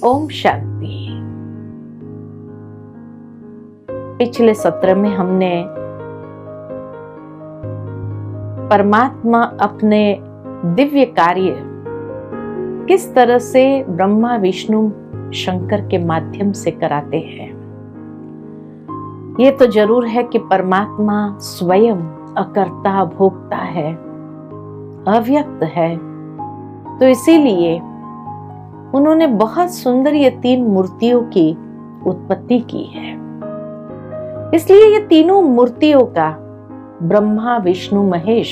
ओम शांति। पिछले सत्र में हमने परमात्मा अपने दिव्य कार्य किस तरह से ब्रह्मा विष्णु शंकर के माध्यम से कराते हैं। ये तो जरूर है कि परमात्मा स्वयं अकर्ता भोक्ता है, अव्यक्त है, तो इसीलिए उन्होंने बहुत सुंदर ये 3 मूर्तियों की उत्पत्ति की है। इसलिए ये तीनों मूर्तियों का, ब्रह्मा विष्णु महेश,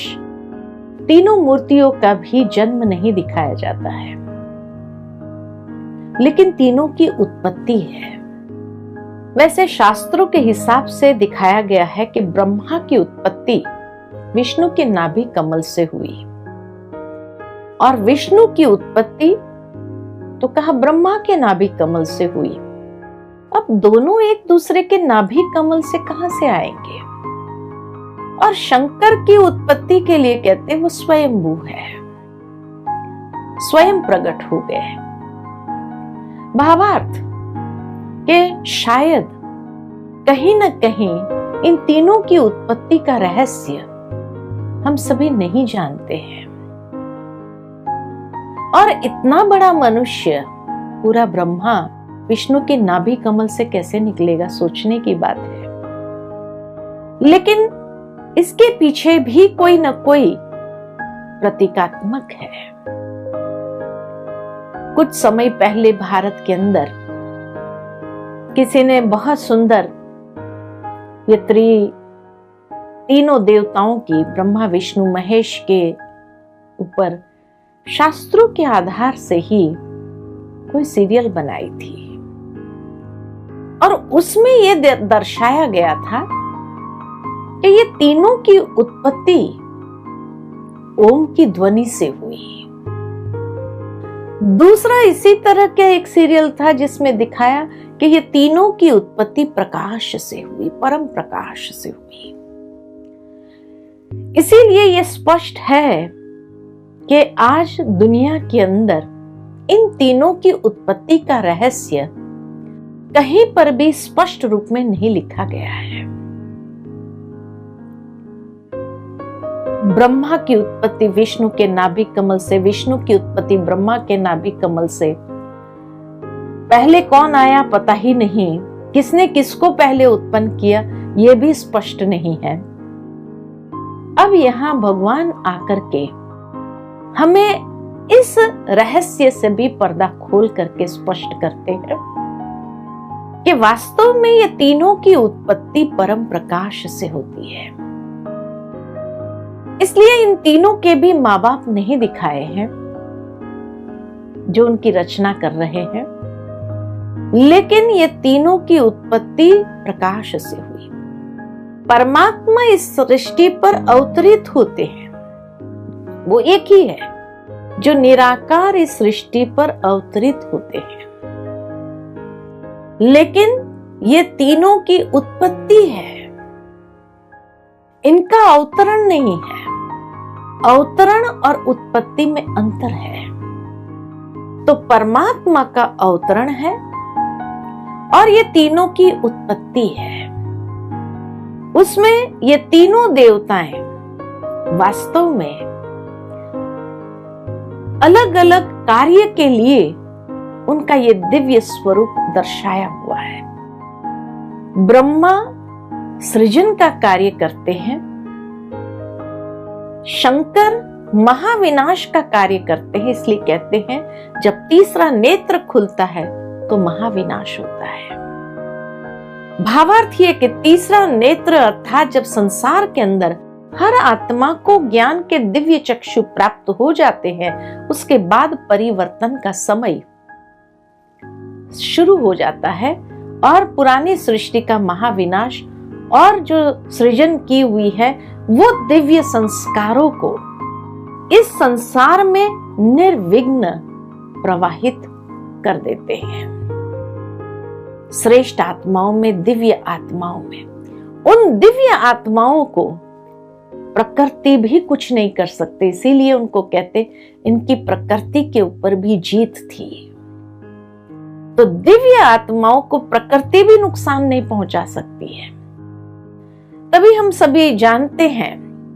तीनों मूर्तियों का भी जन्म नहीं दिखाया जाता है, लेकिन तीनों की उत्पत्ति है। वैसे शास्त्रों के हिसाब से दिखाया गया है कि ब्रह्मा की उत्पत्ति विष्णु के नाभि कमल से हुई और विष्णु की उत्पत्ति तो कहा ब्रह्मा के नाभि कमल से हुई। अब दोनों एक दूसरे के नाभि कमल से कहां से आएंगे? और शंकर की उत्पत्ति के लिए कहते वो स्वयंभू है, स्वयं प्रकट हो गए। भावार्थ कि शायद कहीं न कहीं इन तीनों की उत्पत्ति का रहस्य हम सभी नहीं जानते हैं। और इतना बड़ा मनुष्य, पूरा ब्रह्मा विष्णु के नाभि कमल से कैसे निकलेगा, सोचने की बात है। लेकिन इसके पीछे भी कोई न कोई प्रतीकात्मक है। कुछ समय पहले भारत के अंदर किसी ने बहुत सुंदर ये तीनों देवताओं की, ब्रह्मा विष्णु महेश के ऊपर शास्त्रों के आधार से ही कोई सीरियल बनाई थी और उसमें ये दर्शाया गया था कि ये तीनों की उत्पत्ति ओम की ध्वनि से हुई। दूसरा इसी तरह का एक सीरियल था जिसमें दिखाया कि ये तीनों की उत्पत्ति प्रकाश से हुई, परम प्रकाश से हुई। इसीलिए ये स्पष्ट है कि आज दुनिया के अंदर इन तीनों की उत्पत्ति का रहस्य कहीं पर भी स्पष्ट रूप में नहीं लिखा गया है। ब्रह्मा की उत्पत्ति विष्णु के नाभि कमल से, विष्णु की उत्पत्ति ब्रह्मा के नाभि कमल से। पहले कौन आया पता ही नहीं, किसने किसको पहले उत्पन्न किया यह भी स्पष्ट नहीं है। अब यहां भगवान आकर के हमें इस रहस्य से भी पर्दा खोल करके स्पष्ट करते हैं कि वास्तव में ये तीनों की उत्पत्ति परम प्रकाश से होती है। इसलिए इन तीनों के भी माँ बाप नहीं दिखाए हैं जो उनकी रचना कर रहे हैं, लेकिन ये तीनों की उत्पत्ति प्रकाश से हुई। परमात्मा इस सृष्टि पर अवतरित होते हैं, वो एक ही है जो निराकार इस सृष्टि पर अवतरित होते हैं, लेकिन ये तीनों की उत्पत्ति है, इनका अवतरण नहीं है। अवतरण और उत्पत्ति में अंतर है। तो परमात्मा का अवतरण है और ये तीनों की उत्पत्ति है। उसमें ये तीनों देवताएं वास्तव में अलग अलग कार्य के लिए उनका ये दिव्य स्वरूप दर्शाया हुआ है। ब्रह्मा सृजन का कार्य करते हैं, शंकर महाविनाश का कार्य करते हैं। इसलिए कहते हैं जब तीसरा नेत्र खुलता है तो महाविनाश होता है। भावार्थ ये कि तीसरा नेत्र अर्थात जब संसार के अंदर हर आत्मा को ज्ञान के दिव्य चक्षु प्राप्त हो जाते हैं, उसके बाद परिवर्तन का समय शुरू हो जाता है और पुरानी सृष्टि का महाविनाश और जो सृजन की हुई है वो दिव्य संस्कारों को इस संसार में निर्विघ्न प्रवाहित कर देते हैं। श्रेष्ठ आत्माओं में, दिव्य आत्माओं में, उन दिव्य आत्माओं को प्रकृति भी कुछ नहीं कर सकते। इसीलिए उनको कहते इनकी प्रकृति के ऊपर भी जीत थी। तो दिव्य आत्माओं को प्रकृति भी नुकसान नहीं पहुंचा सकती है। तभी हम सभी जानते हैं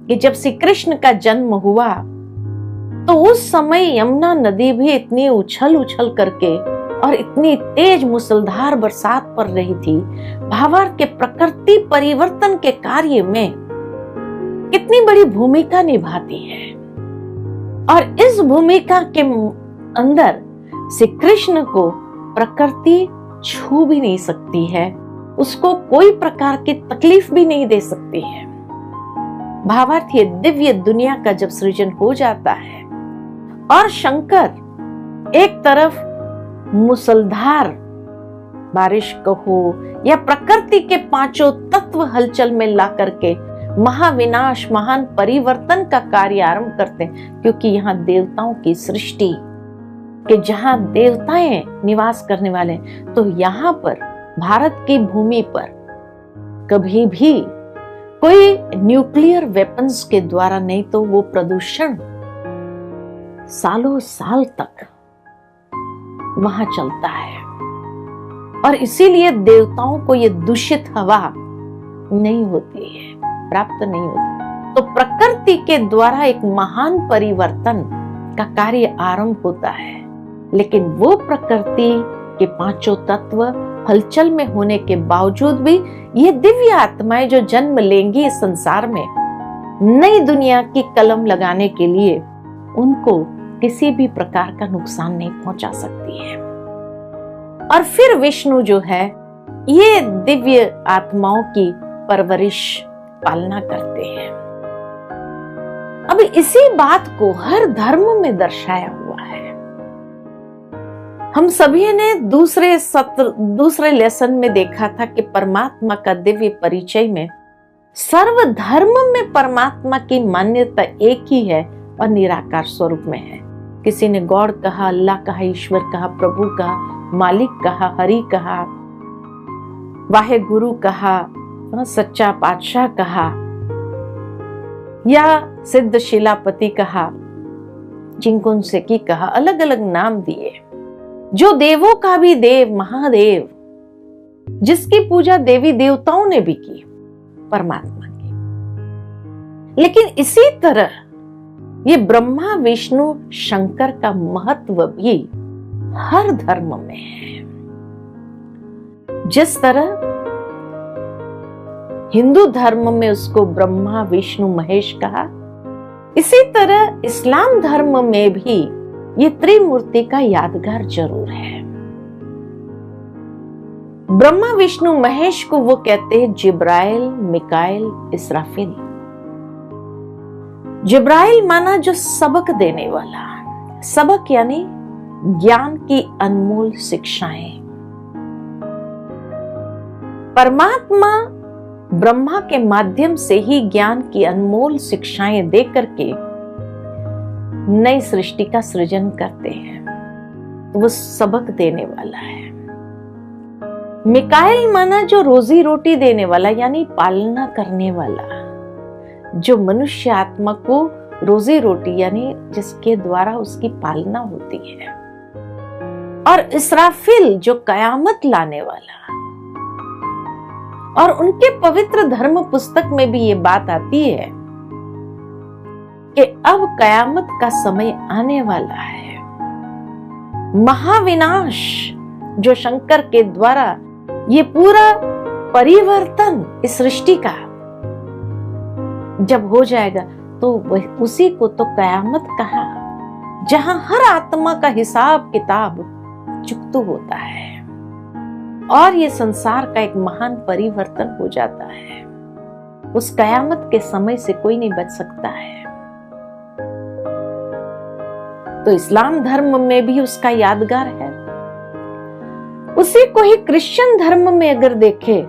कि जब श्री कृष्ण का जन्म हुआ तो उस समय यमुना नदी भी इतनी उछल उछल करके और इतनी तेज मूसलाधार बरसात पड़ रही थी। भावार्थ के प्रकृति परिवर्तन के कार्य में कितनी बड़ी भूमिका निभाती है, और इस भूमिका के अंदर श्री कृष्ण को प्रकृति छू भी नहीं सकती है, उसको कोई प्रकार की तकलीफ भी नहीं दे सकती है। भावार्थ ये दिव्य दुनिया का जब सृजन हो जाता है और शंकर एक तरफ मूसलाधार बारिश कहो या प्रकृति के पांचों तत्व हलचल में ला करके महाविनाश महान परिवर्तन का कार्य आरंभ करते हैं, क्योंकि यहाँ देवताओं की सृष्टि कि जहां देवताएं निवास करने वाले, तो यहाँ पर भारत की भूमि पर कभी भी कोई न्यूक्लियर वेपन्स के द्वारा नहीं तो वो प्रदूषण सालों साल तक वहां चलता है, और इसीलिए देवताओं को ये दूषित हवा नहीं होती है, प्राप्त नहीं होती। तो प्रकृति के द्वारा एक महान परिवर्तन का कार्य आरंभ होता है, लेकिन वो प्रकृति के पांचों तत्व हलचल में होने के बावजूद भी ये दिव्य आत्माएं जो जन्म लेंगी इस संसार में नई दुनिया की कलम लगाने के लिए, उनको किसी भी प्रकार का नुकसान नहीं पहुंचा सकती है। और फिर विष्णु जो है ये दिव्य आत्माओं की परवरिश पालना करते हैं। अब इसी बात को हर धर्म में दर्शाया हुआ है। हम सभी ने दूसरे लेसन में देखा था कि परमात्मा का दिव्य परिचय में सर्व धर्म में परमात्मा की मान्यता एक ही है और निराकार स्वरूप में है। किसी ने गॉड कहा, अल्लाह कहा, ईश्वर कहा, प्रभु कहा, मालिक कहा, हरि कहा, वाहे गुरु कहा, सच्चा पातशाह कहा या सिद्ध शिलापति कहा, जिंकुन सेकी कहा, अलग अलग नाम दिए। जो देवों का भी देव, महादेव, जिसकी पूजा देवी देवताओं ने भी की, परमात्मा की। लेकिन इसी तरह ये ब्रह्मा विष्णु शंकर का महत्व भी हर धर्म में है। जिस तरह हिंदू धर्म में उसको ब्रह्मा विष्णु महेश कहा, इसी तरह इस्लाम धर्म में भी ये त्रिमूर्ति का यादगार जरूर है। ब्रह्मा विष्णु महेश को वो कहते हैं जिब्राइल, मिकाइल, इसराफिल। जिब्राइल माना जो सबक देने वाला, सबक यानी ज्ञान की अनमोल शिक्षाएं। परमात्मा ब्रह्मा के माध्यम से ही ज्ञान की अनमोल शिक्षाएं दे करके नई सृष्टि का सृजन करते हैं, वो सबक देने वाला है। मिकाइल माना जो रोजी रोटी देने वाला, यानी पालना करने वाला, जो मनुष्य आत्मा को रोजी रोटी यानी जिसके द्वारा उसकी पालना होती है। और इसराफिल जो कयामत लाने वाला, और उनके पवित्र धर्म पुस्तक में भी ये बात आती है कि अब कयामत का समय आने वाला है। महाविनाश जो शंकर के द्वारा ये पूरा परिवर्तन इस सृष्टि का जब हो जाएगा, तो वह उसी को तो कयामत कहा, जहां हर आत्मा का हिसाब किताब चुकता होता है और ये संसार का एक महान परिवर्तन हो जाता है। उस कयामत के समय से कोई नहीं बच सकता है। तो इस्लाम धर्म में भी उसका यादगार है। उसी को ही क्रिश्चियन धर्म में अगर देखें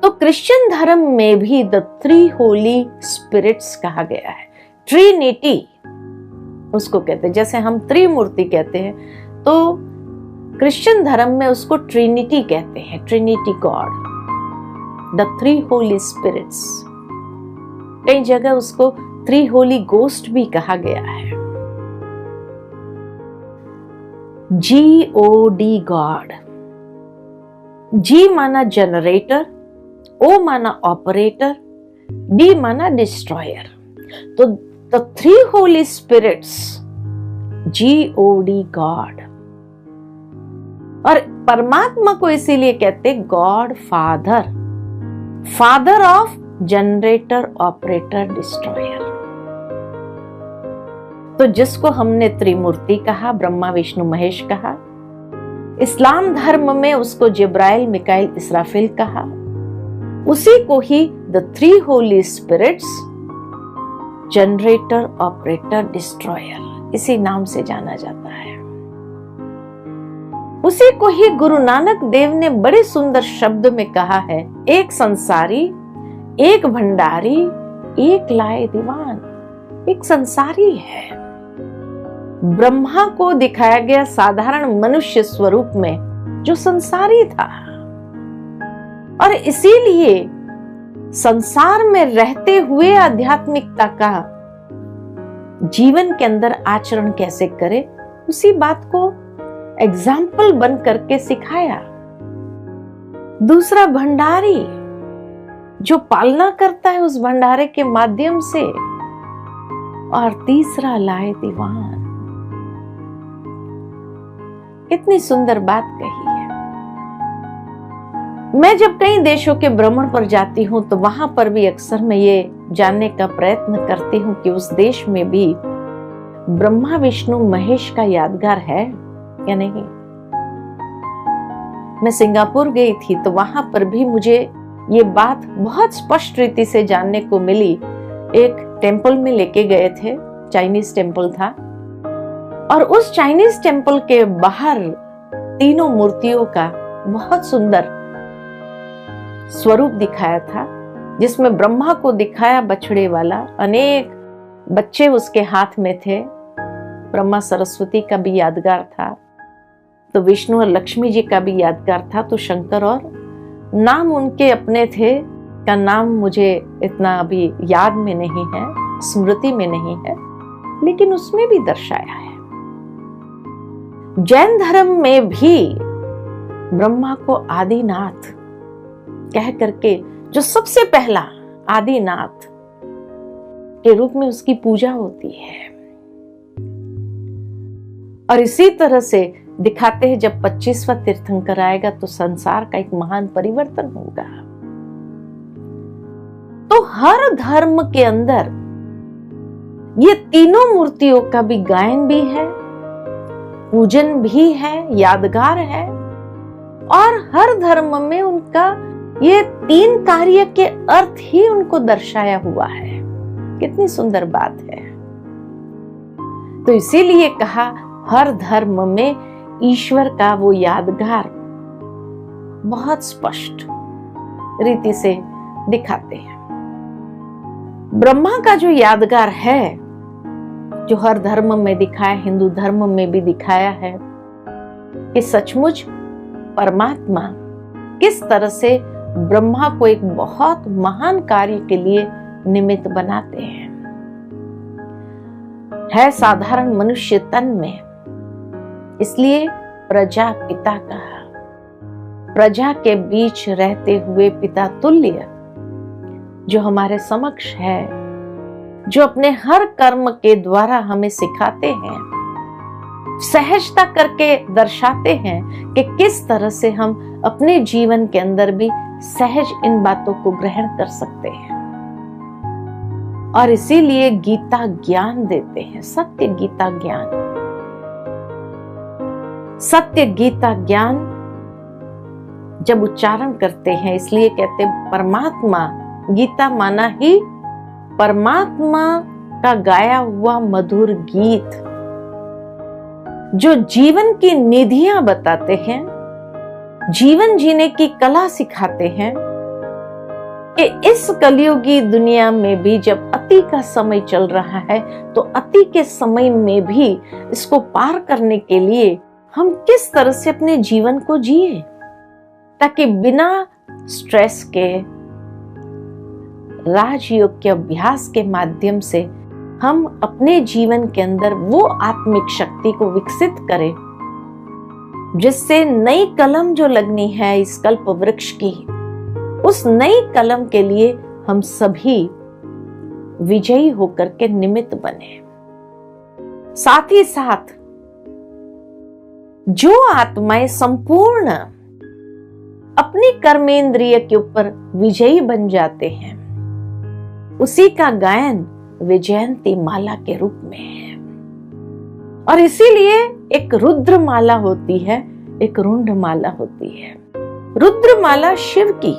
तो क्रिश्चियन धर्म में भी द थ्री होली स्पिरिट्स कहा गया है। ट्रिनिटी उसको कहते हैं, जैसे हम त्रिमूर्ति कहते हैं, तो क्रिश्चियन धर्म में उसको ट्रिनिटी कहते हैं, trinity God, the three holy spirits. कई जगह उसको थ्री होली गोस्ट भी कहा गया है। GOD गॉड, जी माना जनरेटर, ओ माना ऑपरेटर, डी माना डिस्ट्रॉयर। तो the three holy spirits, GOD God, और परमात्मा को इसीलिए कहते God father, father of generator, operator, destroyer. तो जिसको हमने त्रिमूर्ति कहा, ब्रह्मा विष्णु महेश कहा, इस्लाम धर्म में उसको जिब्राइल मिकाइल इसराफिल कहा, उसी को ही the three holy spirits, generator, operator, destroyer, इसी नाम से जाना जाता है। उसी को ही गुरु नानक देव ने बड़े सुंदर शब्द में कहा है, एक संसारी, एक भंडारी, एक लाए दीवान। एक संसारी है, ब्रह्मा को दिखाया गया साधारण मनुष्य स्वरूप में जो संसारी था, और इसीलिए संसार में रहते हुए आध्यात्मिकता का जीवन के अंदर आचरण कैसे करे, उसी बात को एग्जाम्पल बन करके सिखाया। दूसरा भंडारी, जो पालना करता है उस भंडारे के माध्यम से, और तीसरा लाए दीवान। कितनी सुंदर बात कही है। मैं जब कई देशों के भ्रमण पर जाती हूं तो वहां पर भी अक्सर मैं ये जानने का प्रयत्न करती हूं कि उस देश में भी ब्रह्मा विष्णु महेश का यादगार है या नहीं। मैं सिंगापुर गई थी तो वहां पर भी मुझे ये बात बहुत स्पष्ट रीति से जानने को मिली। एक टेम्पल में लेके गए थे, चाइनीज टेम्पल था, और उस चाइनीज टेम्पल के बाहर तीनों मूर्तियों का बहुत सुंदर स्वरूप दिखाया था, जिसमें ब्रह्मा को दिखाया बछड़े वाला, अनेक बच्चे उसके हाथ में थे, ब्रह्मा सरस्वती का भी यादगार था, तो विष्णु और लक्ष्मी जी का भी यादगार था, तो शंकर और नाम उनके अपने थे, का नाम मुझे इतना अभी याद में नहीं है, स्मृति में नहीं है, लेकिन उसमें भी दर्शाया है। जैन धर्म में भी ब्रह्मा को आदिनाथ कह करके, जो सबसे पहला आदिनाथ के रूप में उसकी पूजा होती है। और इसी तरह से दिखाते हैं जब 25वां तीर्थंकर आएगा तो संसार का एक महान परिवर्तन होगा। तो हर धर्म के अंदर ये तीनों मूर्तियों का भी गायन भी है, पूजन भी है, यादगार है, और हर धर्म में उनका ये तीन कार्य के अर्थ ही उनको दर्शाया हुआ है। कितनी सुंदर बात है। तो इसीलिए कहा हर धर्म में ईश्वर का वो यादगार बहुत स्पष्ट रीति से दिखाते हैं। ब्रह्मा का जो यादगार है, जो हर धर्म में दिखाया, हिंदू धर्म में भी दिखाया है कि सचमुच परमात्मा किस तरह से ब्रह्मा को एक बहुत महान कार्य के लिए निमित्त बनाते हैं। है साधारण मनुष्य तन में, इसलिए प्रजा पिता कहा। प्रजा के बीच रहते हुए पिता तुल्य जो हमारे समक्ष है, जो अपने हर कर्म के द्वारा हमें सिखाते हैं, सहजता करके दर्शाते हैं कि किस तरह से हम अपने जीवन के अंदर भी सहज इन बातों को ग्रहण कर सकते हैं। और इसीलिए गीता ज्ञान देते हैं, सत्य गीता ज्ञान। सत्य गीता ज्ञान जब उच्चारण करते हैं, इसलिए कहते परमात्मा, गीता माना ही परमात्मा का गाया हुआ मधुर गीत, जो जीवन की निधियां बताते हैं, जीवन जीने की कला सिखाते हैं, कि इस कलियुगी दुनिया में भी जब अति का समय चल रहा है, तो अति के समय में भी इसको पार करने के लिए हम किस तरह से अपने जीवन को जिए, ताकि बिना स्ट्रेस के राजयोग के अभ्यास के माध्यम से हम अपने जीवन के अंदर वो आत्मिक शक्ति को विकसित करें जिससे नई कलम जो लगनी है इस कल्प वृक्ष की, उस नई कलम के लिए हम सभी विजयी होकर के निमित्त बने। साथ ही साथ जो आत्माएं संपूर्ण अपनी कर्मेंद्रिय के ऊपर विजयी बन जाते हैं, उसी का गायन विजयंती माला के रूप में है। और इसीलिए एक रुद्र माला होती है, एक रुंड माला होती है। रुद्र माला शिव की,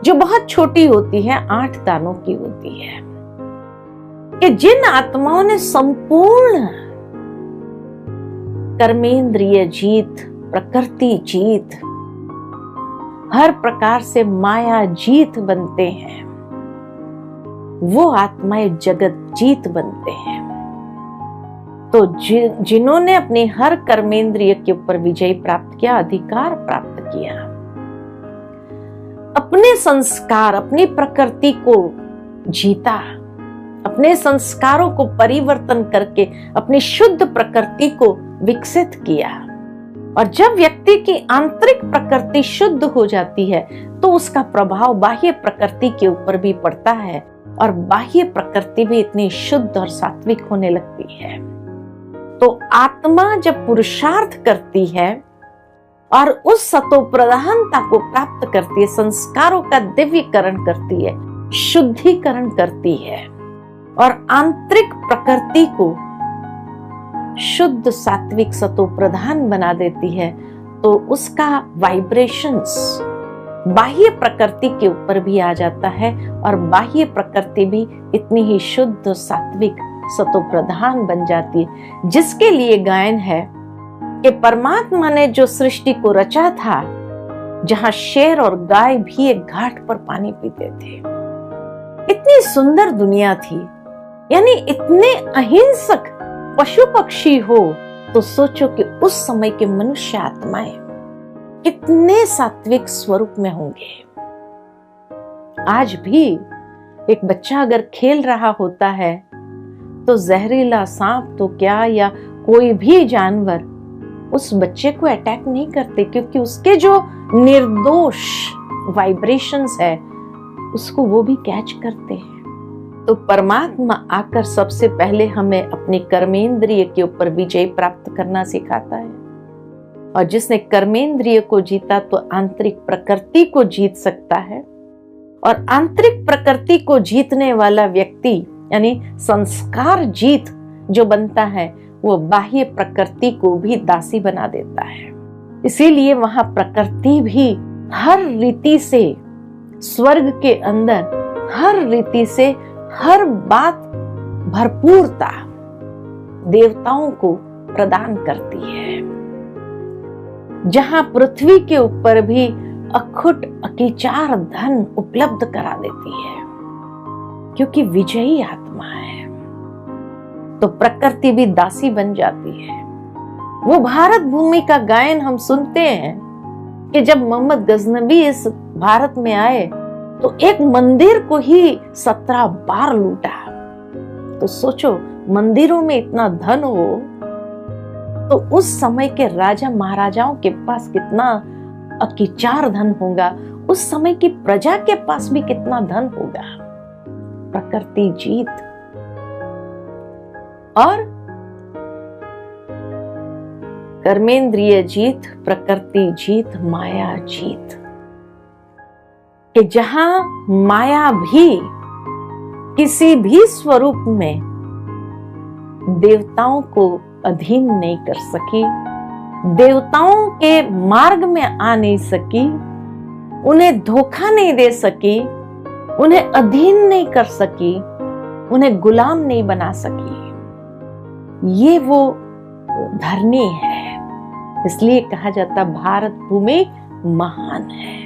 जो बहुत छोटी होती है, 8 दानों की होती है, कि जिन आत्माओं ने संपूर्ण कर्मेंद्रिय जीत, प्रकृति जीत, हर प्रकार से माया जीत बनते हैं, वो आत्माएं जगत जीत बनते हैं। तो जिन्होंने अपने हर कर्मेंद्रिय के ऊपर विजय प्राप्त किया, अधिकार प्राप्त किया, अपने संस्कार, अपनी प्रकृति को जीता, अपने संस्कारों को परिवर्तन करके अपनी शुद्ध प्रकृति को विकसित किया। और जब व्यक्ति की आंतरिक प्रकृति शुद्ध हो जाती है तो उसका प्रभाव बाह्य प्रकृति के ऊपर भी पड़ता है, और बाह्य प्रकृति भी इतनी शुद्ध और सात्विक होने लगती है। तो आत्मा जब पुरुषार्थ करती है और उस सतो प्रधानता को प्राप्त करती है, संस्कारों का दिव्यकरण करती है, शुद्धिकरण करती है, और आंतरिक प्रकृति को शुद्ध सात्विक सतो प्रधान बना देती है, तो उसका वाइब्रेशंस बाह्य प्रकृति के ऊपर भी आ जाता है, और बाह्य प्रकृति भी इतनी ही शुद्ध सात्विक सतो प्रधान बन जाती है। जिसके लिए गायन है कि परमात्मा ने जो सृष्टि को रचा था, जहां शेर और गाय भी एक घाट पर पानी पीते थे, इतनी सुंदर दुनिया थी, यानी इतने अहिंसक पशु पक्षी हो, तो सोचो कि उस समय के मनुष्य आत्माएं कितने सात्विक स्वरूप में होंगे। आज भी एक बच्चा अगर खेल रहा होता है तो जहरीला सांप तो क्या, या कोई भी जानवर उस बच्चे को अटैक नहीं करते, क्योंकि उसके जो निर्दोष वाइब्रेशंस है उसको वो भी कैच करते हैं। तो परमात्मा आकर सबसे पहले हमें अपने कर्मेंद्रिय के ऊपर विजय प्राप्त करना सिखाता है, और जिसने कर्मेंद्रिय को जीता तो आंतरिक प्रकृति को जीत सकता है। और आंतरिक प्रकृति को जीतने वाला व्यक्ति, यानी संस्कार जीत जो बनता है, वो बाह्य प्रकृति को भी दासी बना देता है। इसीलिए वहां प्रकृति भी हर रीति से, स्वर्ग के अंदर हर रीति से, हर बात भरपूरता देवताओं को प्रदान करती है। जहां पृथ्वी के ऊपर भी अखुट अकिचार धन उपलब्ध करा देती है, क्योंकि विजयी आत्मा है, तो प्रकृति भी दासी बन जाती है। वो भारत भूमि का गायन हम सुनते हैं कि जब मोहम्मद गजनबी इस भारत में आए तो एक मंदिर को ही 17 बार लूटा। तो सोचो, मंदिरों में इतना धन हो तो उस समय के राजा महाराजाओं के पास कितना अकिचार धन होगा, उस समय की प्रजा के पास भी कितना धन होगा। प्रकृति जीत और कर्मेंद्रिय जीत, प्रकृति जीत, माया जीत, कि जहां माया भी किसी भी स्वरूप में देवताओं को अधीन नहीं कर सकी, देवताओं के मार्ग में आ नहीं सकी, उन्हें धोखा नहीं दे सकी, उन्हें अधीन नहीं कर सकी, उन्हें गुलाम नहीं बना सकी। ये वो धरनी है, इसलिए कहा जाता भारत भूमि महान है,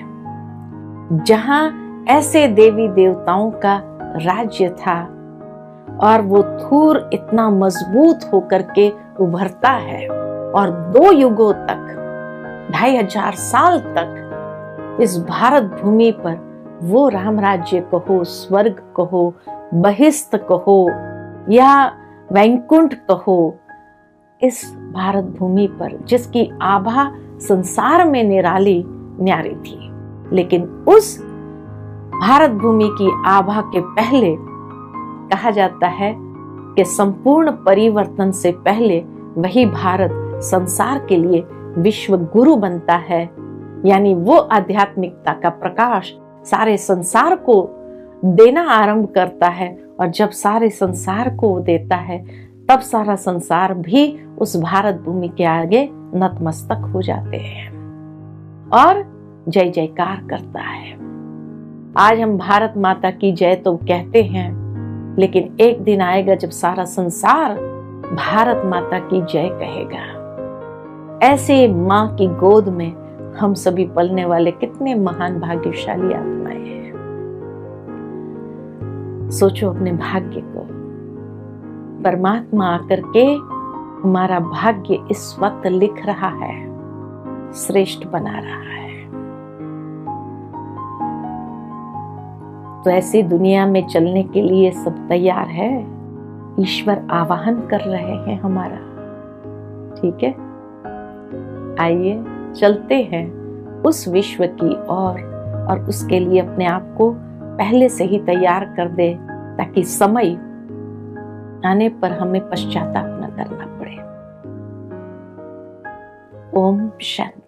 जहां ऐसे देवी देवताओं का राज्य था, और वो थूर इतना मजबूत होकर के उभरता है, और 2 युगों तक, 2500 साल तक इस भारत भूमि पर वो राम राज्य कहो, स्वर्ग कहो, बहिष्ठ कहो या वैकुंठ कहो, इस भारत भूमि पर, जिसकी आभा संसार में निराली न्यारी थी। लेकिन उस भारत भूमि की आभा के पहले कहा जाता है कि संपूर्ण परिवर्तन से पहले वही भारत संसार के लिए विश्व गुरु बनता है, यानी वो आध्यात्मिकता का प्रकाश सारे संसार को देना आरंभ करता है। और जब सारे संसार को देता है, तब सारा संसार भी उस भारत भूमि के आगे नतमस्तक हो जाते हैं और जय जयकार करता है। आज हम भारत माता की जय तो कहते हैं, लेकिन एक दिन आएगा जब सारा संसार भारत माता की जय कहेगा। ऐसे माँ की गोद में हम सभी पलने वाले कितने महान भाग्यशाली आत्माएं हैं। सोचो अपने भाग्य को। परमात्मा आकर के हमारा भाग्य इस वक्त लिख रहा है, श्रेष्ठ बना रहा है। तो ऐसी दुनिया में चलने के लिए सब तैयार है। ईश्वर आवाहन कर रहे हैं हमारा। ठीक है, आइए चलते हैं उस विश्व की ओर और उसके लिए अपने आप को पहले से ही तैयार कर दे, ताकि समय आने पर हमें पश्चाताप न करना पड़े। ओम शांति।